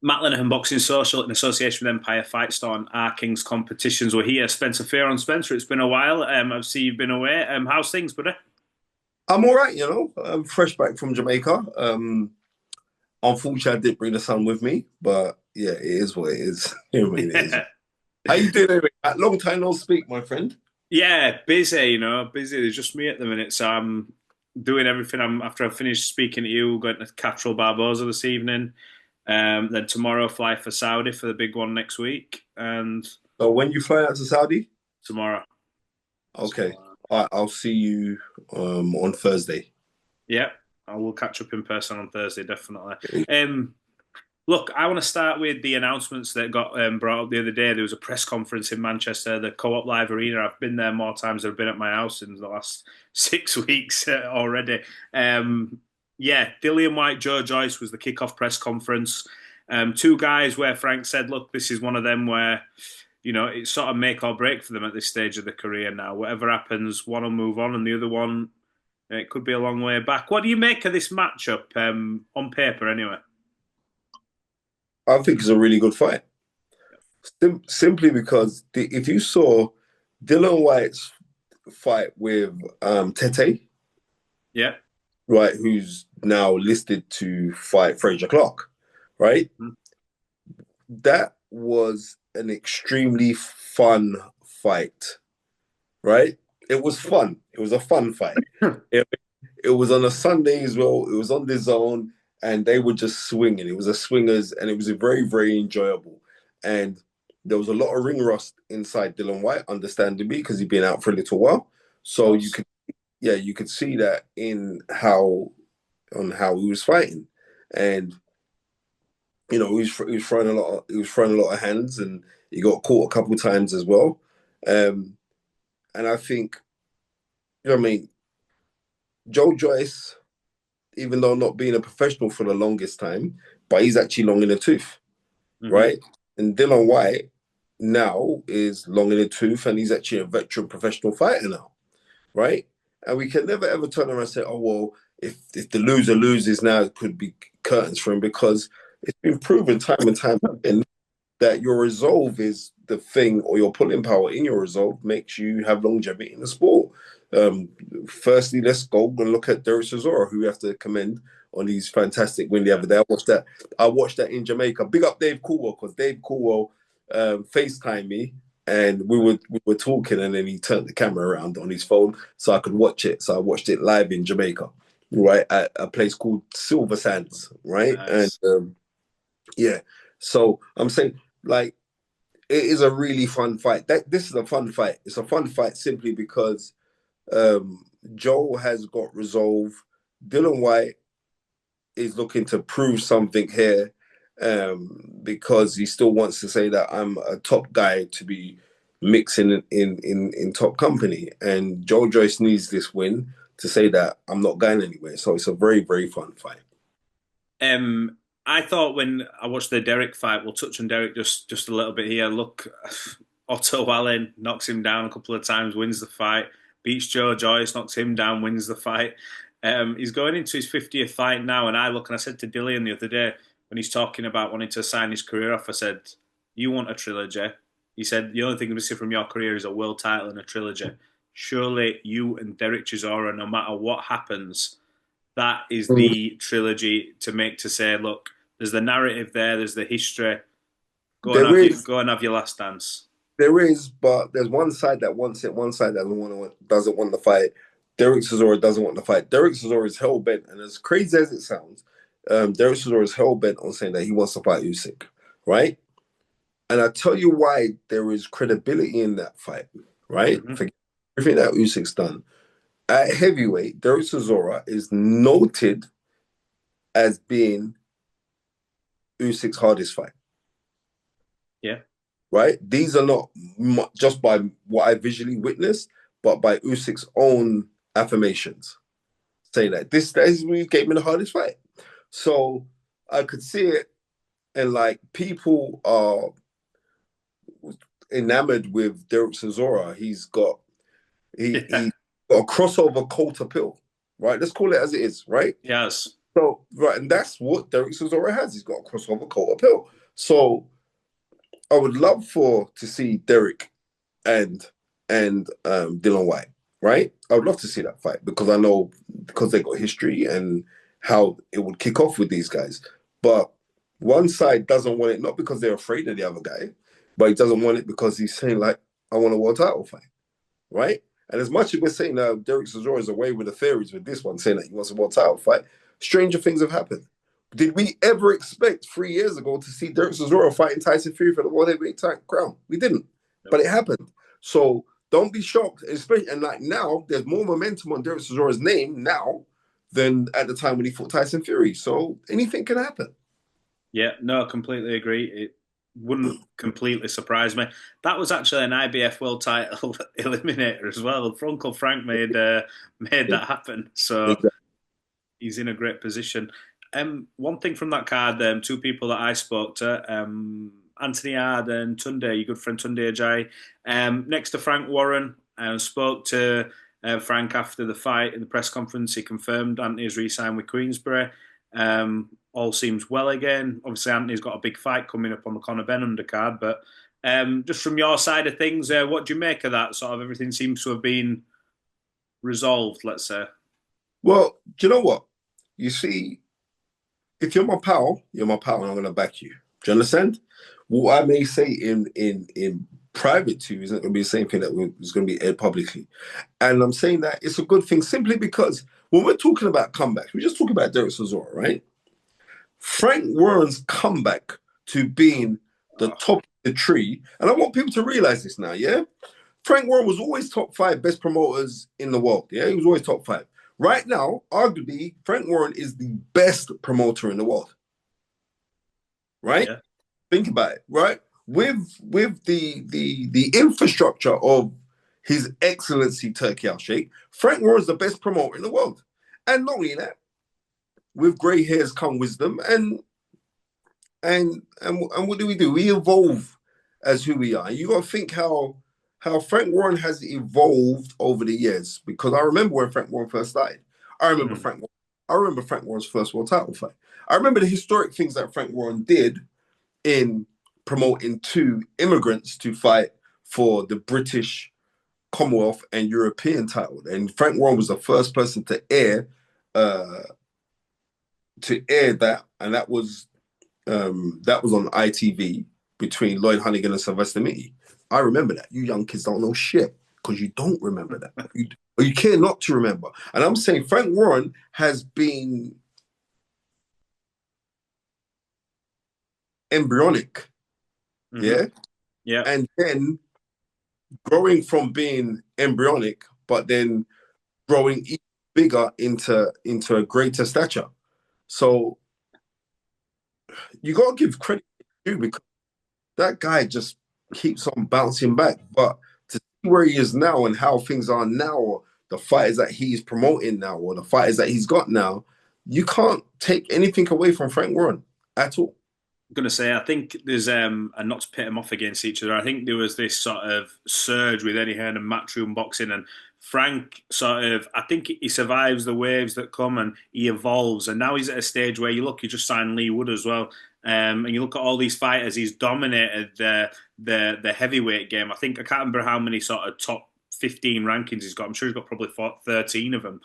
Matt Lenihan Boxing Social in association with Empire Fight Store and Our King's Competitions. We're here. Spencer Fearon. Spencer, it's been a while. I've seen you've been away. How's things, buddy? I'm all right, I'm fresh back from Jamaica. Unfortunately, I didn't bring the sun with me, but yeah, it is what it is. You know what I mean? It is. How you doing anyway? Long time no speak, my friend. Yeah, busy, busy. There's just me at the minute, so I'm doing everything. After I've finished speaking to you, going to Catrol Barbosa this evening. Then tomorrow fly for Saudi for the big one next week, and So when you fly out to Saudi, tomorrow. okay, I'll see you on Thursday. Yeah, I will catch up in person on Thursday, definitely. Look, I want to start with the announcements that got brought up the other day. There was a press conference in Manchester, the Co-op Live Arena. I've been there more times than I've been at my house in the last 6 weeks already. Yeah, Dillian White, Joe Joyce was the kickoff press conference. Two guys where Frank said, look, this is one of them where, it's sort of make or break for them at this stage of the career now. Whatever happens, one will move on and the other one, it could be a long way back. What do you make of this matchup on paper anyway? I think it's a really good fight. Simply because if you saw Dylan White's fight with Tete, Yeah. right, who's now listed to fight Fraser Clark, right? Mm-hmm. That was an extremely fun fight, right? It was fun. It was a fun fight. it was on a Sunday as well. It was on the zone, and they were just swinging. It was a swingers, and it was a very, very enjoyable. And there was a lot of ring rust inside Dylan White, understandably, because he'd been out for a little while. So you could see that in how he was fighting, and he was throwing a lot of hands, and he got caught a couple of times as well. And I think, I mean, Joe Joyce, even though not being a professional for the longest time, but he's actually long in the tooth, right? And Dylan White now is long in the tooth, and he's actually a veteran professional fighter now, right? And we can never ever turn around and say, oh, well, if the loser loses now, it could be curtains for him, because it's been proven time and time again that your resolve is the thing, or your pulling power in your resolve makes you have longevity in the sport. Firstly, let's go and look at Derek Chisora, who we have to commend on his fantastic win the other day. I watched that in Jamaica. Big up Dave Coolwell, because Dave Coolwell FaceTimed me, and we were talking, and then he turned the camera around on his phone so I could watch it. So I watched it live in Jamaica, right, at a place called Silver Sands, right? Nice. And yeah, so I'm saying, like, it is a really fun fight. This is a fun fight. It's a fun fight simply because Joe has got resolve. Dylan White is looking to prove something here, because he still wants to say that I'm a top guy to be mixing in top company. And Joe Joyce needs this win to say that I'm not going anywhere. So it's a very, very fun fight. I thought when I watched the Derek fight, we'll touch on Derek just a little bit here. Look, Otto Wallin knocks him down a couple of times, wins the fight, beats Joe Joyce, knocks him down, wins the fight. He's going into his 50th fight now, and I said to Dillian the other day when he's talking about wanting to sign his career off, I said, you want a trilogy? He said, the only thing missing from your career is a world title and a trilogy. Surely you and Derek Chisora, no matter what happens, that is the trilogy to make, to say, look, there's the narrative there, there's the history. Go and have your last dance. There is, but there's one side that wants it, one side that doesn't want the fight. Derek Chisora doesn't want the fight. Derek Chisora is hell bent, and as crazy as it sounds, Derek Chisora is hell bent on saying that he wants to fight Usyk, right? And I tell you why there is credibility in that fight, right? Forget everything that Usyk's done. At heavyweight, Derek Chisora is noted as being Usyk's hardest fight. Yeah. Right? These are not just by what I visually witnessed, but by Usyk's own affirmations, saying that this is when he gave me the hardest fight. So I could see it, and like, people are enamored with Derek Chisora. He's got a crossover cult appeal, right? Let's call it as it is, right? Yes. So right, and that's what Derek Chisora has. He's got a crossover coat appeal. So I would love to see Derek and Dylan White, right? I would love to see that fight because I know because they got history and how it would kick off with these guys. But one side doesn't want it, not because they're afraid of the other guy, but he doesn't want it because he's saying like, I want a world title fight, right? And as much as we're saying Derek Chisora is away with the theories with this one, saying that he wants a world title fight, stranger things have happened. Did we ever expect 3 years ago to see Derek Chisora fighting Tyson Fury for the world heavyweight crown? We didn't, but it happened. So don't be shocked, especially and like now, there's more momentum on Derek Chisora's name now than at the time when he fought Tyson Fury. So anything can happen. Yeah, no, I completely agree. It wouldn't completely surprise me. That was actually an IBF world title eliminator as well. Uncle Frank made that happen. So Exactly. he's in a great position. One thing from that card, two people that I spoke to, Anthony Ard and Tunde, your good friend Tunde Ajayi, next to Frank Warren, spoke to Frank after the fight in the press conference. He confirmed Anthony's re-signed with Queensberry. All seems well again. Obviously, Anthony's got a big fight coming up on the Conor Benn undercard, but just from your side of things, what do you make of that? Sort of everything seems to have been resolved, let's say. Well, do you know what? You see, if you're my pal, you're my pal, and I'm going to back you. Do you understand? What I may say in private to you isn't going to be the same thing that is going to be aired publicly. And I'm saying that it's a good thing simply because when we're talking about comebacks, we're just talking about Derek Chisora, right? Frank Warren's comeback to being the top of the tree, and I want people to realize this now, yeah? Frank Warren was always top 5 best promoters in the world, yeah? He was always top 5. Right now, arguably, Frank Warren is the best promoter in the world, right? Yeah. Think about it, right? With the infrastructure of His Excellency Turkey Al Sheikh, Frank Warren's the best promoter in the world. And not only that, with grey hairs come wisdom, and what do? We evolve as who we are. You got to think how Frank Warren has evolved over the years. Because I remember when Frank Warren first started. I remember Frank Warren's first world title fight. I remember the historic things that Frank Warren did in promoting 2 immigrants to fight for the British Commonwealth and European title. And Frank Warren was the first person to air that, and that was on ITV between Lloyd Hunnigan and Sylvester Mitty. I remember that. You young kids don't know shit because you don't remember that. You care not to remember. And I'm saying Frank Warren has been embryonic, yeah? Yeah. And then growing from being embryonic, but then growing even bigger into a greater stature. So you got to give credit to him because that guy just keeps on bouncing back. But to see where he is now and how things are now, or the fighters that he's promoting now, or the fighters that he's got now, you can't take anything away from Frank Warren at all. I'm going to say, I think there's, and not to pit them off against each other, I think there was this sort of surge with Lenihan and matchroom boxing, and Frank sort of, I think he survives the waves that come and he evolves. And now he's at a stage where you look, he just signed Lee Wood as well. And you look at all these fighters, he's dominated the heavyweight game. I can't remember how many sort of top 15 rankings he's got. I'm sure he's got probably 13 of them.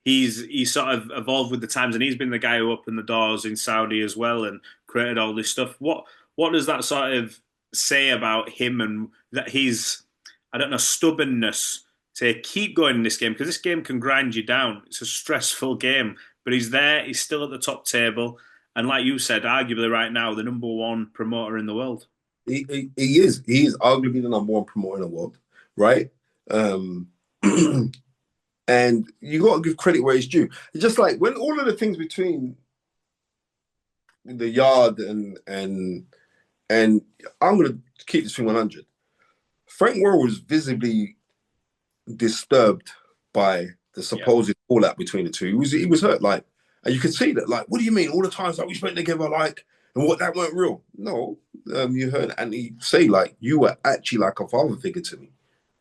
He's sort of evolved with the times, and he's been the guy who opened the doors in Saudi as well and created all this stuff. What does that sort of say about him and that he's, I don't know, stubbornness to keep going in this game? Because this game can grind you down. It's a stressful game, but he's there. He's still at the top table. And like you said, arguably right now, the number 1 promoter in the world. He is. He is arguably the number 1 promoter in the world, right? And you got to give credit where it's due. It's just like when all of the things between the yard and I'm going to keep this thing 100. Frank Warren was visibly disturbed by the supposed fallout between the two. He was hurt, like, and you could see that, like, what do you mean? All the times that we spent together, like, and what that weren't real? No, you heard Andy say, like, you were actually like a father figure to me.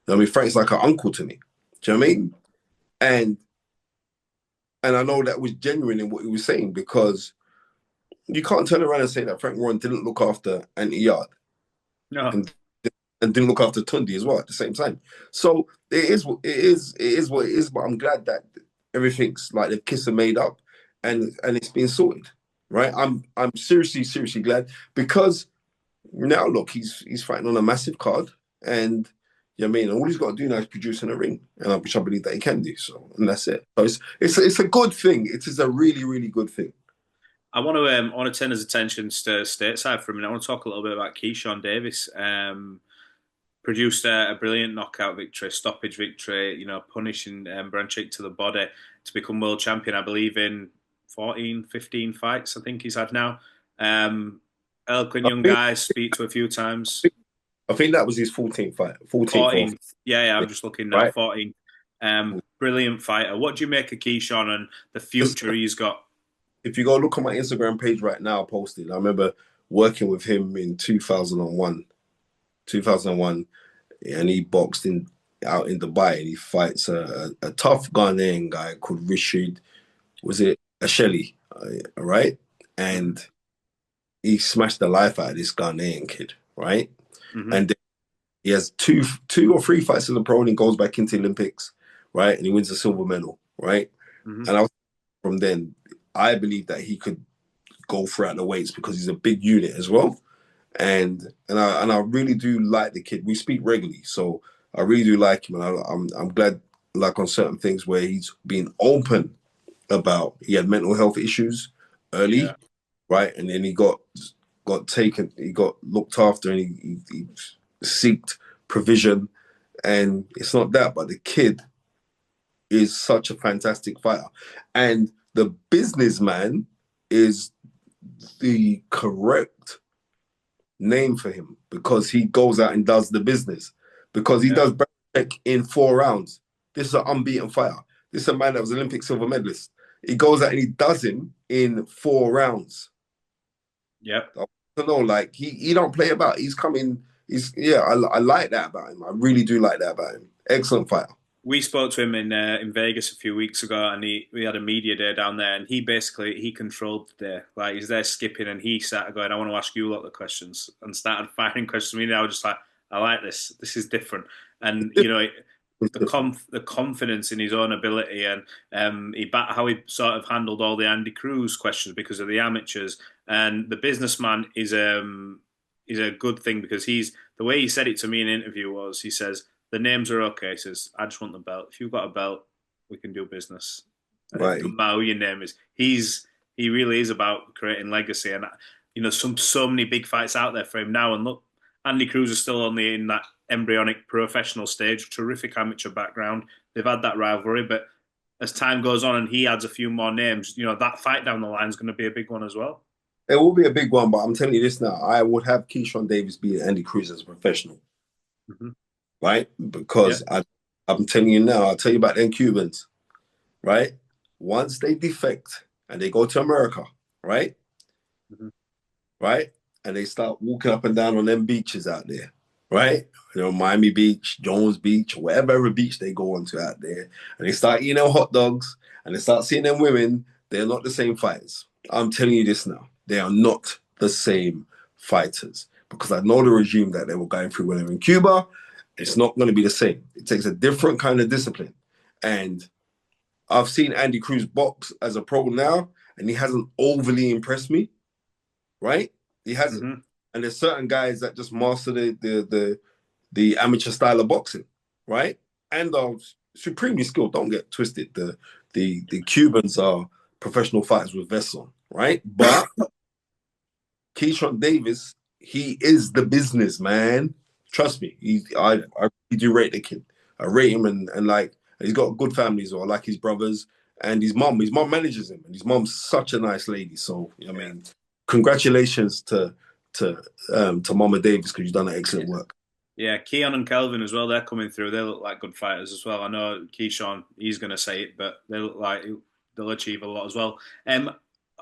I mean, Frank's like an uncle to me. Do you know what I mean? And And I know that was genuine in what he was saying because you can't turn around and say that Frank Warren didn't look after Anti-Yard No, and didn't look after Tundi as well at the same time. So it is what it is. But I'm glad that everything's like the kiss are made up and it's been sorted. Right. I'm seriously glad because now look, he's fighting on a massive card and you know what I mean all he's got to do now is produce in a ring. And which I believe that he can do. So and that's it. So it's a good thing. It is a really good thing. I want to turn his attention to stateside for a minute. I want to talk a little bit about Keyshawn Davis. Produced a brilliant knockout victory, stoppage victory, punishing Branchik to the body to become world champion, I believe, in 14, 15 fights, I think he's had now. Eloquent I young think guy, speak to a few times. I think that was his 14th fight. 14th or 14th. Yeah, I'm just looking now. right? 14th. Brilliant fighter. What do you make of Keyshawn and the Just future he's got? if you go look on my Instagram page right now, I posted. I remember working with him in 2001, and he boxed in out in Dubai, and he fights a tough Ghanaian guy called Rashid. Was it Asheli? Right, Mm-hmm. and he smashed the life out of this Ghanaian kid, right? Mm-hmm. And then he has two or three fights as a pro, and he goes back into the Olympics, right? And he wins a silver medal, right? Mm-hmm. And I was from then. I believe that he could go throughout the weights because he's a big unit as well. And I really do like the kid. We speak regularly, so I really do like him, and I'm glad like on certain things where he's been open about he had mental health issues Yeah. early, right, and then he got taken, he got looked after, and he seeked provision, and it's not that, but the kid is such a fantastic fighter, and the businessman is the correct name for him because he goes out and does the business. Because he Yeah. does back in 4 rounds. This is an unbeaten fighter. This is a man that was Olympic silver medalist. He goes out and he does him in 4 rounds. Yep. I don't know, like he don't play about. He's coming. He's yeah. I like that about him. I really do like that about him. Excellent fighter. We spoke to him in Vegas a few weeks ago, and we had a media day down there, and he controlled the day. Like he's there skipping, and he started going, "I want to ask you a lot of questions," and started firing questions to me. And I was just like, "I like this. This is different." And It's different. the confidence in his own ability, and how he sort of handled all the Andy Cruz questions because of the amateurs, and the businessman is a good thing because he's the way he said it to me in an interview was he says the names are okay. He says, I just want the belt. If you've got a belt, we can do business. And it Right. doesn't matter who your name is. He really is about creating legacy. And so many big fights out there for him now. And look, Andy Cruz is still only in that embryonic professional stage, terrific amateur background. They've had that rivalry, but as time goes on and he adds a few more names, that fight down the line is going to be a big one as well. It will be a big one, but I'm telling you this now. I would have Keyshawn Davis beat Andy Cruz as a professional, Mm-hmm. right? Yeah. Because I'm telling you now, I'll tell you about them Cubans, right? Once they defect and they go to America, right? Mm-hmm. Right? And they start walking up and down on them beaches out there, right? Miami Beach, Jones Beach, or whatever beach they go onto out there, and they start eating them hot dogs and they start seeing them women, they're not the same fighters. I'm telling you this now. They are not the same fighters because I know the regime that they were going through when they were in Cuba. It's not going to be the same. It takes a different kind of discipline. And I've seen Andy Cruz box as a pro now, and he hasn't overly impressed me, right? He hasn't. Mm-hmm. And there's certain guys that just master the amateur style of boxing, right? And are supremely skilled. Don't get twisted. The Cubans are professional fighters with vests on, right? But Keyshawn Davis, he is the business man. Trust me. I really do rate the kid. I rate him and like he's got a good family as well. I like his brothers and his mom. His mom manages him, and his mom's such a nice lady. So I Yeah. mean, congratulations to Mama Davis because you've done excellent work. Yeah, Keon and Kelvin as well. They're coming through. They look like good fighters as well. I know Keyshawn, he's going to say it, but they look like they'll achieve a lot as well. I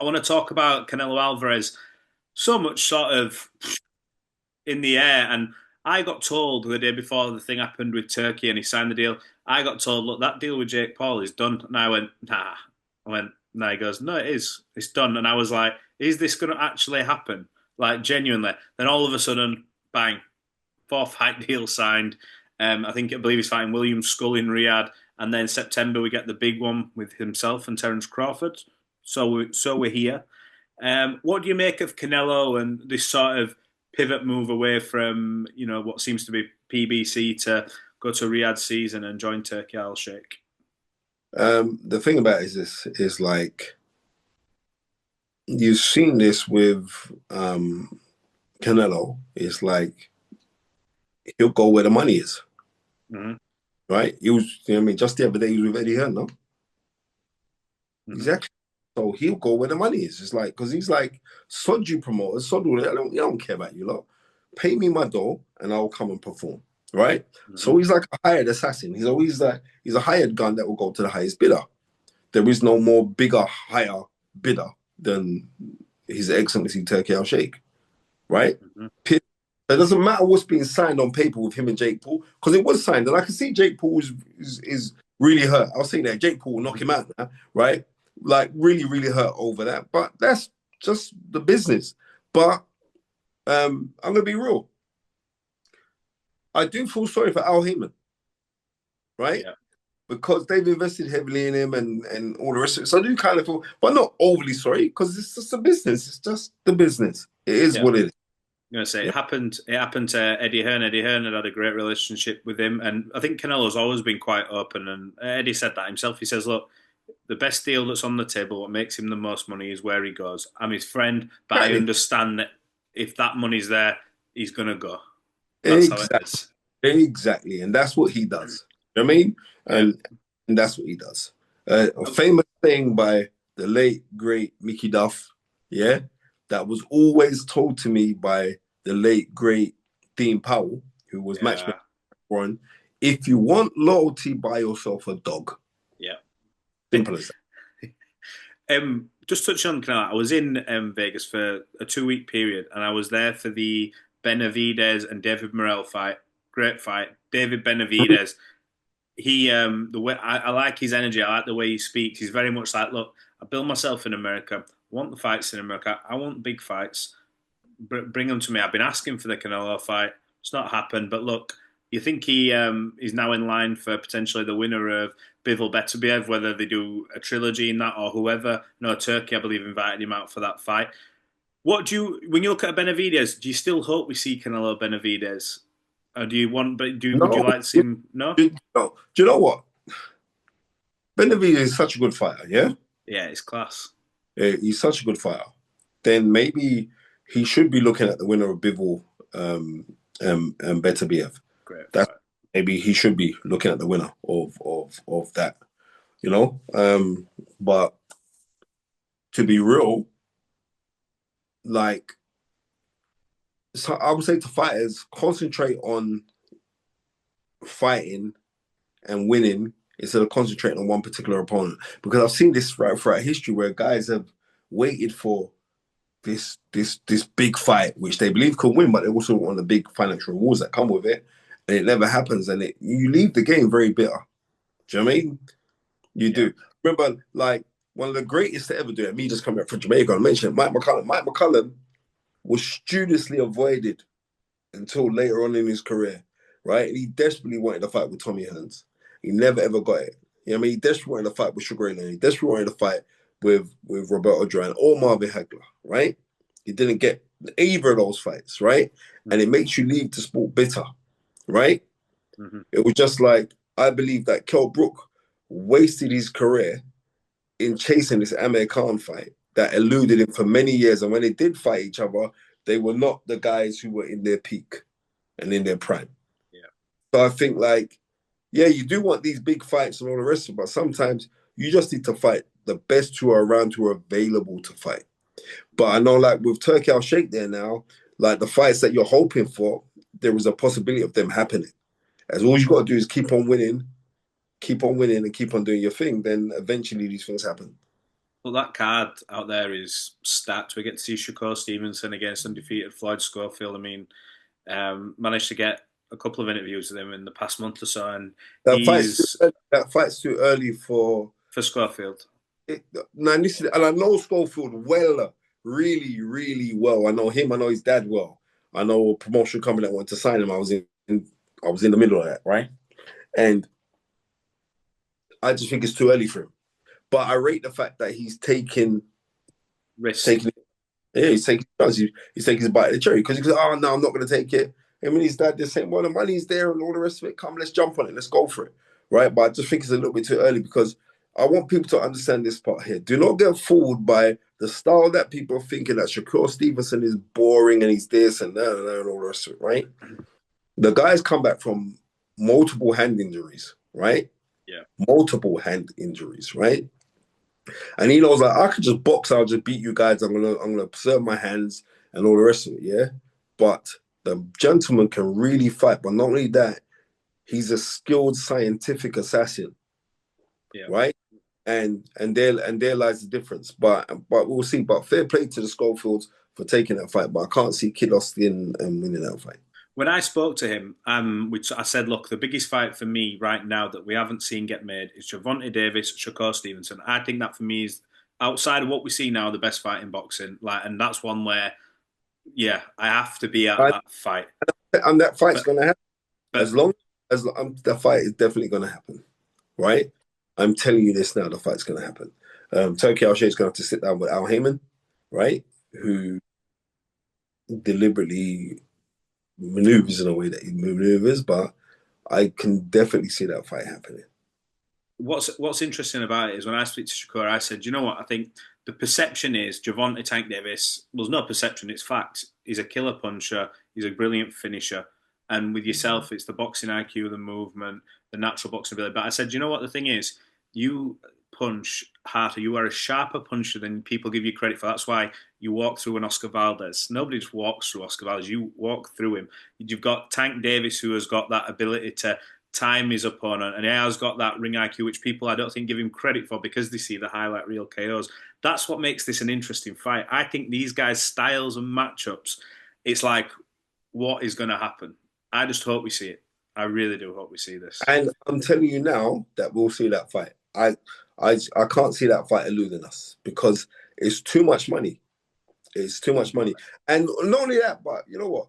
want to talk about Canelo Alvarez. So much sort of in the air, and I got told the day before the thing happened with Turkey and he signed the deal. I got told, look, that deal with Jake Paul is done, and I went, nah. I went, no. He goes, no, it is. It's done. And I was like, is this going to actually happen? Like, genuinely. Then all of a sudden, bang, 4 fight deal signed. I believe he's fighting William Skull in Riyadh. And then September, we get the big one with himself and Terence Crawford. So we're here. What do you make of Canelo and this sort of pivot move away from what seems to be PBC to go to Riyadh season and join Turkey Al Sheikh? The thing about it is this is like you've seen this with Canelo. It's like he'll go where the money is, Mm-hmm. right? He was, you know what I mean, just the other day he was with Eddie Hearn, no? Mm-hmm. Exactly. So he'll go where the money is. It's like, because he's like, sod you promoters, sod all that. I don't care about you lot. Pay me my dough and I'll come and perform, right? Mm-hmm. So he's like a hired assassin. He's always like, he's a hired gun that will go to the highest bidder. There is no more bigger, higher bidder than His Excellency Turkey Al Sheikh, right? Mm-hmm. It doesn't matter what's being signed on paper with him and Jake Paul, because it was signed, and I can see Jake Paul is really hurt. I was saying that Jake Paul will knock him out now, right? Like really, really hurt over that. But that's just the business. But I'm gonna be real. I do feel sorry for Al Heyman, right? Yeah. Because they've invested heavily in him and all the rest of it. So I do kind of feel, but not overly sorry, because it's just a business. It's just the business. It is Yeah. what it is. I'm gonna say Yeah. it happened. It happened to Eddie Hearn. Eddie Hearn had a great relationship with him, and I think Canelo's always been quite open. And Eddie said that himself. He says, "Look, the best deal that's on the table, what makes him the most money, is where he goes. I'm his friend, but I Exactly. understand that if that money's there, he's gonna go. That's how it Exactly. is." Exactly. And that's what he does. You know what I mean? Yeah. And that's what he does. A famous saying by the late, great Mickey Duff, yeah, that was always told to me by the late, great Dean Powell, who was matchmaker Yeah. one. If you want loyalty, buy yourself a dog. Yeah. Simple as that. Just touching on Canelo, I was in Vegas for a 2 week period, and I was there for the Benavidez and David Morrell fight. Great fight. David Benavidez. The way I like his energy. I like the way he speaks. He's very much like, look, I build myself in America. I want the fights in America. I want big fights. Bring them to me. I've been asking for the Canelo fight. It's not happened. But look, you think he is now in line for potentially the winner of Bivol Beterbiev, whether they do a trilogy in that or whoever. No, Turkey, I believe, invited him out for that fight. When you look at Benavidez, do you still hope we see Canelo Benavidez? Or do you want, would you No, like to see him? No? do you know what? Benavidez is such a good fighter, yeah? Yeah, it's class. He's such a good fighter. Then maybe he should be looking at the winner of Bivol Beterbiev. Great That's fight. maybe he should be looking at the winner of that, you know. But to be real, like, so I would say to fighters, concentrate on fighting and winning instead of concentrating on one particular opponent. Because I've seen this right throughout history where guys have waited for this big fight, which they believe could win, but they also want the big financial rewards that come with it, and it never happens, and you leave the game very bitter. Do you know what I mean? You Yeah. do. Remember, like one of the greatest to ever do it. Me just coming up from Jamaica and mentioned Mike McCullum. Mike McCullum was studiously avoided until later on in his career, right? And he desperately wanted to fight with Tommy Hearns. He never ever got it. You know what I mean? He desperately wanted to fight with Sugar Ray Leonard. He desperately wanted to fight with Roberto Duran or Marvin Hagler, right? He didn't get either of those fights, right? And it makes you leave the sport bitter, right? Mm-hmm. It was just like, I believe that Kell Brook wasted his career in chasing this Amir Khan fight that eluded him for many years. And when they did fight each other, they were not the guys who were in their peak and in their prime. Yeah. So I think, like, yeah, you do want these big fights and all the rest of it, but sometimes you just need to fight the best who are around, who are available to fight. But I know, like, with Turkey Al Sheikh there now, like the fights that you're hoping for, there is a possibility of them happening. As all you got to do is keep on winning, and keep on doing your thing, then eventually these things happen. Well, that card out there is stacked. We get to see Shakur Stevenson against undefeated Floyd Schofield. I mean, managed to get a couple of interviews with him in the past month or so, and That fight's too he's early, that fight's too early for for Schofield. Now this is, and I know Schofield well, really, really well. I know him. I know his dad well. I know a promotion company that wanted to sign him. I was in the middle of that, right? And I just think it's too early for him. But I rate the fact that he's Risk. taking, yeah, he's taking his bite of the cherry because he goes, oh no, I'm not going to take it. Him and his dad, they're saying, well, the money's there and all the rest of it. Come, let's jump on it. Let's go for it, right? But I just think it's a little bit too early because I want people to understand this part here. Do not get fooled by the style that people are thinking that Shakur Stevenson is boring and he's this and that and all the rest of it, right? The guy's come back from multiple hand injuries, right? Yeah. Multiple hand injuries, right? And he knows like I could just box, I'll just beat you guys. I'm gonna preserve my hands and all the rest of it, yeah. But the gentleman can really fight. But not only that, he's a skilled scientific assassin, Yeah. right? And there lies the difference. But we'll see. But fair play to the Schofields for taking that fight. But I can't see Kid Austin winning that fight. When I spoke to him, I said, look, the biggest fight for me right now that we haven't seen get made is Gervonta Davis, Shakur Stevenson. I think that for me is outside of what we see now, the best fight in boxing. Like, and that's one where, yeah, I have to be at And, that fight. and that fight's But, going to happen but as long as the fight is definitely going to happen, right? I'm telling you this now, the fight's going to happen. Turkey Al-Sheikh's going to have to sit down with Al Heyman, right? Who deliberately maneuvers in a way that he maneuvers, but I can definitely see that fight happening. what's interesting about it is when I speak to Shakur, I said, you know what? I think the perception is Gervonta Tank Davis. Well, there's no perception; it's fact. He's a killer puncher. He's a brilliant finisher. And with yourself, it's the boxing IQ, the movement, the natural boxing ability. But I said, you know what? The thing is, you punch harder. You are a sharper puncher than people give you credit for. That's why you walk through an Oscar Valdez. Nobody just walks through Oscar Valdez. You walk through him. You've got Tank Davis, who has got that ability to time his opponent, and he has got that ring IQ, which people I don't think give him credit for because they see the highlight reel KOs. That's what makes this an interesting fight. I think these guys' styles and matchups, it's like, what is going to happen? I just hope we see it. I really do hope we see this. And I'm telling you now that we'll see that fight. I can't see that fight eluding us because it's too much money. It's too much money. And not only that, but you know what?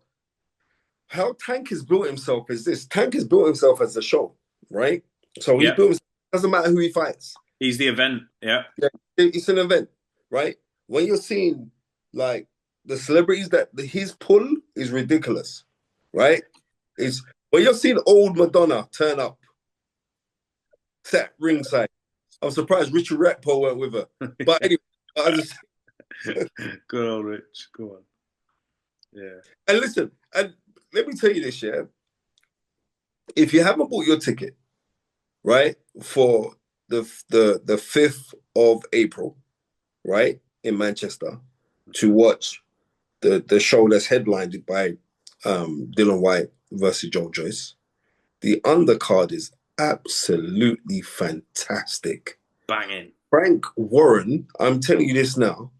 How Tank has built himself is this. Tank has built himself as a show, right? So he's Yeah, built himself, doesn't matter who he fights. he's the event. Yeah, Yeah, it's an event, right? When you're seeing like the celebrities that his pull is ridiculous, right? Is when you're seeing old Madonna turn up, sat ringside. I'm surprised Richard Ratpo went with her. But anyway, I just good old Rich. Go on. Yeah, and listen, and let me tell you this, yeah. If you haven't bought your ticket, right, for the 5th of April, right, in Manchester, to watch the show that's headlined by Dylan White versus Joe Joyce, the undercard is absolutely fantastic. banging. Frank Warren, I'm telling you this now,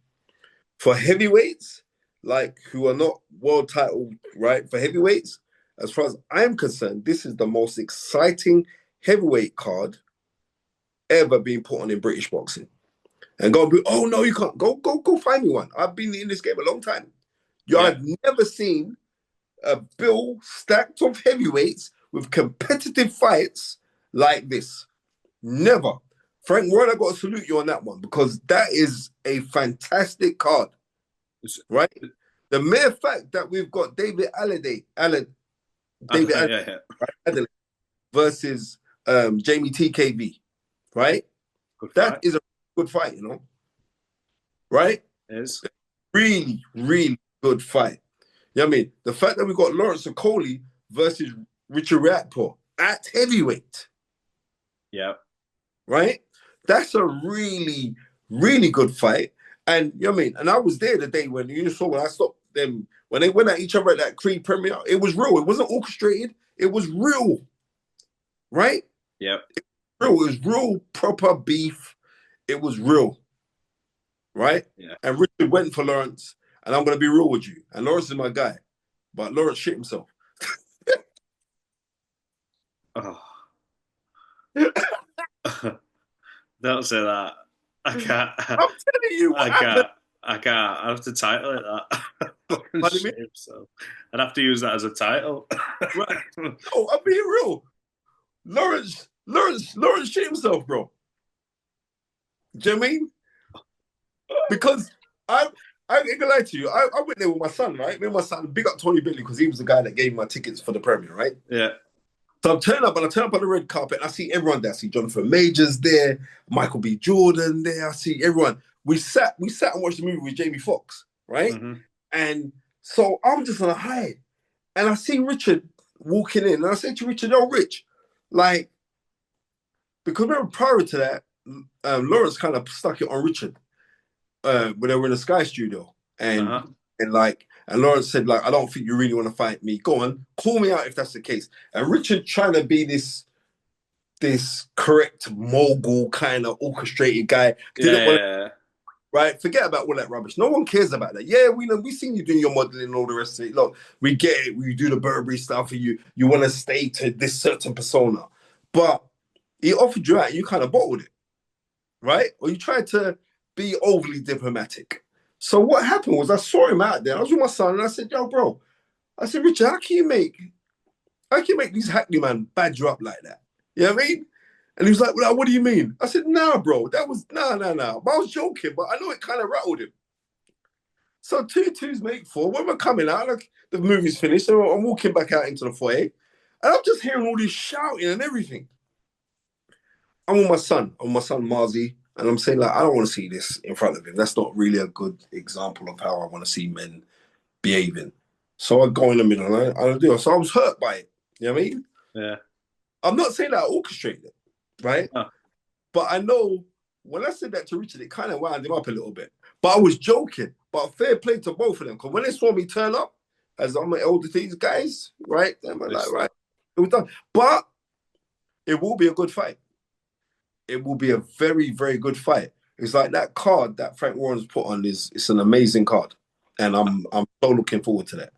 for heavyweights, like who are not world title, right? For heavyweights, as far as I'm concerned, this is the most exciting heavyweight card ever being put on in British boxing. And go, oh no, you can't. Go find me one. I've been in this game a long time. I've never seen a bill stacked of heavyweights with competitive fights like this. Never. Frank Warren, I got to salute you on that one because that is a fantastic card, right? The mere fact that we've got David Adelaide versus Jamie TKV, right? That is a good fight, you know, right? It is. Really, really good fight. You know what I mean? The fact that we got Lawrence Okoli versus Richard Ratpo at heavyweight. Yeah. Right? That's a really, really good fight. And you know what I mean? And I was there the day when you saw when I stopped them, when they went at each other at that Creed premiere, it was real. It wasn't orchestrated. It was real. Right? Yeah. It was real proper beef. It was real. Right? Yeah. And Richard went for Lawrence. And I'm gonna be real with you. And Lawrence is my guy. But Lawrence shit himself. Oh. Don't say that. I can't. I'm telling you what I happened. can't. I can't. I have to title it that. Fucking Pardon me? shame. So I'd have to use that as a title. Right. No, I'm being real. Lawrence shit himself, bro. Do you know what I mean? Because I ain't gonna lie to you. I went there with my son, right? Me and my son, big up Tony Billy, because he was the guy that gave me my tickets for the premiere, right? Yeah. So I turn up on the red carpet, and I see everyone there. I see Jonathan Majors there, Michael B. Jordan there. I see everyone. We sat and watched the movie with Jamie Foxx, right? Mm-hmm. And so I'm just on a high. And I see Richard walking in, and I said to Richard, "Oh, Rich, like, because remember prior to that, Lawrence kind of stuck it on Richard when they were in the Sky Studio, Uh-huh. and Lawrence said like, I don't think you really want to fight me. Go on, call me out if that's the case. And Richard trying to be this correct mogul kind of orchestrated guy didn't want to. Yeah. Right, forget about all that rubbish. No one cares about that. Yeah, we know we seen you doing your modeling and all the rest of it. Look, we get it. You do the Burberry stuff, and you want to stay to this certain persona, but he offered you out, and you kind of bottled it, right? Or you tried to be overly diplomatic. So what happened was I saw him out there. I was with my son, and I said, "Yo, bro," I said, "Richard, how can you make these Hackney man badger up like that? You know what I mean?" And he was like, "Well, what do you mean?" I said, "Nah, bro, that was nah. But I was joking, but I know it kind of rattled him." So two twos make four. When we're coming out, like the movie's finished, so I'm walking back out into the foyer, and I'm just hearing all this shouting and everything. I'm with my son Marzi, and I'm saying like, I don't want to see this in front of him. That's not really a good example of how I want to see men behaving. So I go in the middle, and I do it. So I was hurt by it. You know what I mean? Yeah. I'm not saying that I orchestrated it, right? Oh, But I know when I said that to Richard, it kind of wound him up a little bit. But I was joking. But fair play to both of them. Because when they saw me turn up, as I'm an elder to these guys, right? They were like, right, it was done. But it will be a good fight. It will be a very, very good fight. It's like that card that Frank Warren's put on it's an amazing card. And I'm so looking forward to that.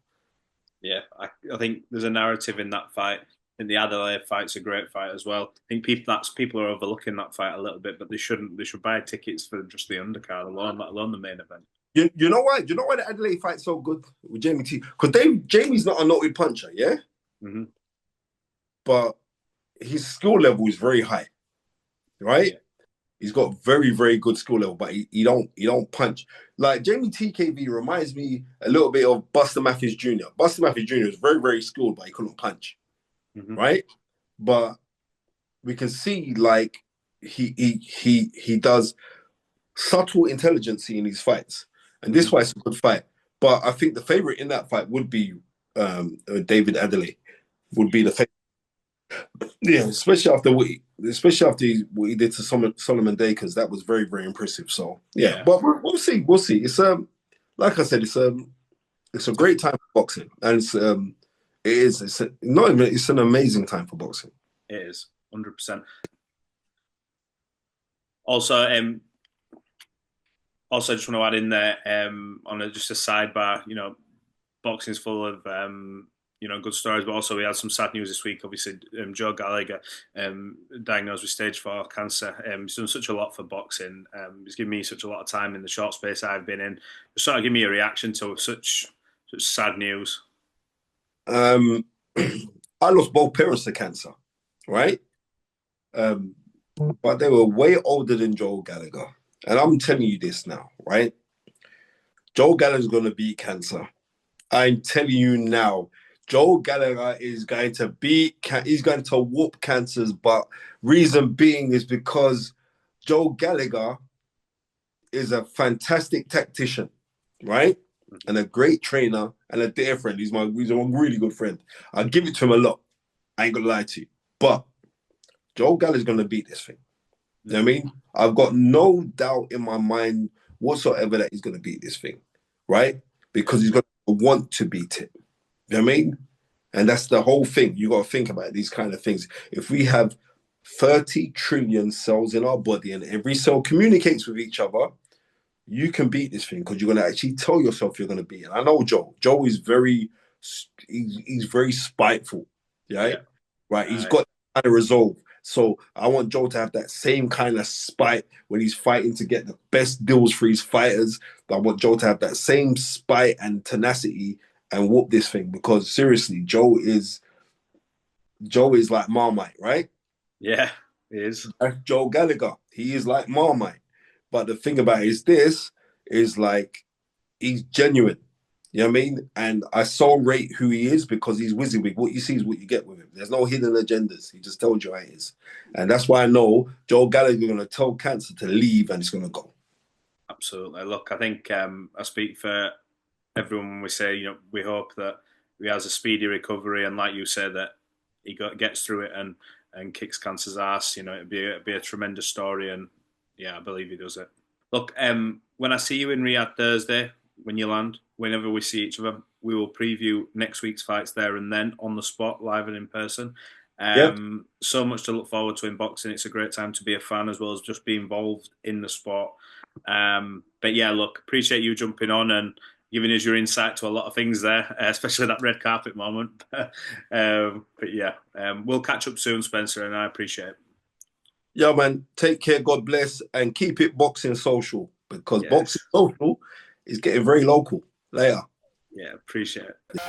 yeah. I think there's a narrative in that fight. And the Adelaide fight's a great fight as well. I think people are overlooking that fight a little bit, but they shouldn't. They should buy tickets for just the undercard alone, let alone the main event. You know why? You know why the Adelaide fight's so good with Jamie T? Because Jamie's not a noted puncher, yeah? Mm-hmm. But his skill level is very high, right? Yeah. He's got very, very good skill level, but he don't punch. Like Jamie TKV reminds me a little bit of Buster Matthews Jr. Buster Matthews Jr. is very, very skilled, but he couldn't punch, Mm-hmm. right? But we can see like he does subtle intelligence in these fights, and this Mm-hmm. fight's a good fight. But I think the favorite in that fight would be David Adelaide. Would be the favorite. Yeah, especially after what he did to Solomon Dakers, that was very, very impressive. So yeah, Yeah. but we'll see. We'll see. It's like I said, it's a great time for boxing, and it's an amazing time for boxing. It is 100%. Also, I just want to add in there just a sidebar. Boxing's full of good stories, but also we had some sad news this week. Obviously, Joe Gallagher diagnosed with stage 4 cancer. He's done such a lot for boxing. He's given me such a lot of time in the short space I've been in. Just sort of give me a reaction to such sad news. Um, I lost both parents to cancer, right? But they were way older than Joel Gallagher. And I'm telling you this now, right? Joel Gallagher's going to beat cancer. I'm telling you now, Joel Gallagher is going to he's going to whoop cancer's butt. Reason being is because Joel Gallagher is a fantastic tactician, right? And a great trainer and a dear friend. He's a really good friend. I give it to him a lot. I ain't gonna lie to you. But Joel Gallagher's gonna beat this thing. You know what I mean? I've got no doubt in my mind whatsoever that he's gonna beat this thing, right? Because he's gonna want to beat it. You know what I mean? And that's the whole thing. You got to think about these kind of things. If we have 30 trillion cells in our body and every cell communicates with each other, you can beat this thing because you're going to actually tell yourself you're going to beat it. I know Joe. Joe is he's very spiteful. Right? Yeah. Right. He's got that kind of resolve. So I want Joe to have that same kind of spite when he's fighting to get the best deals for his fighters. I want Joe to have that same spite and tenacity and whoop this thing, because seriously, Joe is like Marmite, right? Yeah, he is. That's Joe Gallagher. He is like Marmite. But the thing about it is this is like he's genuine. You know what I mean? And I so rate who he is because he's WYSIWYG. What you see is what you get with him. There's no hidden agendas. He just told you how it is. And that's why I know Joe Gallagher is going to tell Cancer to leave and it's going to go. Absolutely. Look, I think I speak for everyone when we say, we hope that he has a speedy recovery, and like you said, that he gets through it and kicks Cancer's ass. It'd be a tremendous story, and yeah, I believe he does it. Look, when I see you in Riyadh Thursday, when you land, whenever we see each other, we will preview next week's fights there and then on the spot, live and in person. Yep. So much to look forward to in boxing. It's a great time to be a fan as well as just be involved in the sport. But yeah, look, appreciate you jumping on and giving us your insight to a lot of things there, especially that red carpet moment. But yeah, we'll catch up soon, Spencer, and I appreciate it. Yeah, man. Take care. God bless. And keep it boxing social, because Yes. boxing social is getting very local. Later. Yeah, appreciate it.